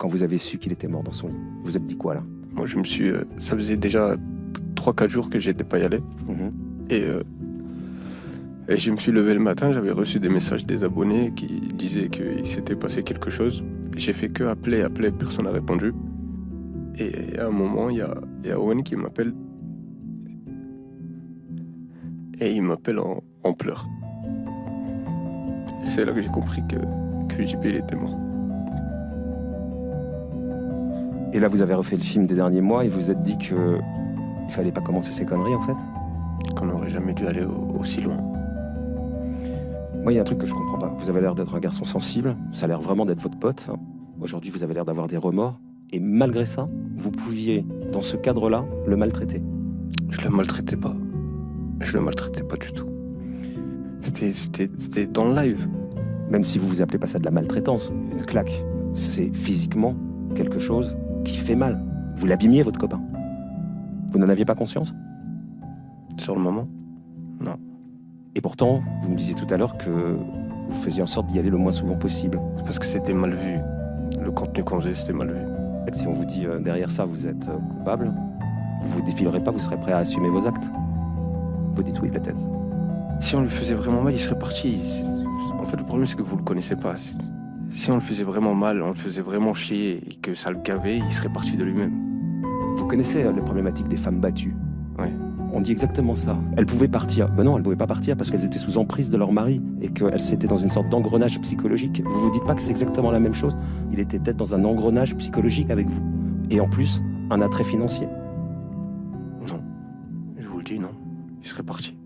quand vous avez su qu'il était mort dans son lit? Vous êtes dit quoi là? Moi, je me suis... ça faisait déjà 3-4 jours que j'étais pas y allé. Et je me suis levé le matin, j'avais reçu des messages des abonnés qui disaient qu'il s'était passé quelque chose. J'ai fait que appeler, personne n'a répondu. Et à un moment, il y a Owen qui m'appelle. Et il m'appelle en pleurs. C'est là que j'ai compris que JP il était mort. Et là, vous avez refait le film des derniers mois et vous vous êtes dit qu'il fallait pas commencer ces conneries en fait? Qu'on n'aurait jamais dû aller aussi loin. Moi, il y a un truc que je comprends pas. Vous avez l'air d'être un garçon sensible, ça a l'air vraiment d'être votre pote. Aujourd'hui, vous avez l'air d'avoir des remords. Et malgré ça, vous pouviez, dans ce cadre-là, le maltraiter. Je le maltraitais pas. Je le maltraitais pas du tout. C'était dans le live. Même si vous appelez pas ça de la maltraitance, une claque, c'est physiquement quelque chose qui fait mal. Vous l'abîmiez, votre copain. Vous n'en aviez pas conscience? Sur le moment, non. Et pourtant, vous me disiez tout à l'heure que vous faisiez en sorte d'y aller le moins souvent possible. C'est parce que c'était mal vu. Le contenu qu'on faisait, c'était mal vu. Si on vous dit derrière ça, vous êtes coupable, vous ne défilerez pas, vous serez prêt à assumer vos actes. Vous dites oui de la tête. Si on lui faisait vraiment mal, il serait parti. En fait, le problème, c'est que vous le connaissez pas. Si on le faisait vraiment mal, on le faisait vraiment chier et que ça le gavait, il serait parti de lui-même. Vous connaissez les problématiques des femmes battues? Oui. On dit exactement ça. Elles pouvaient partir. Ben non, elles ne pouvaient pas partir parce qu'elles étaient sous emprise de leur mari et qu'elles étaient dans une sorte d'engrenage psychologique. Vous vous dites pas que c'est exactement la même chose? Il était peut-être dans un engrenage psychologique avec vous. Et en plus, un attrait financier. Non. Je vous le dis, non. Il serait parti.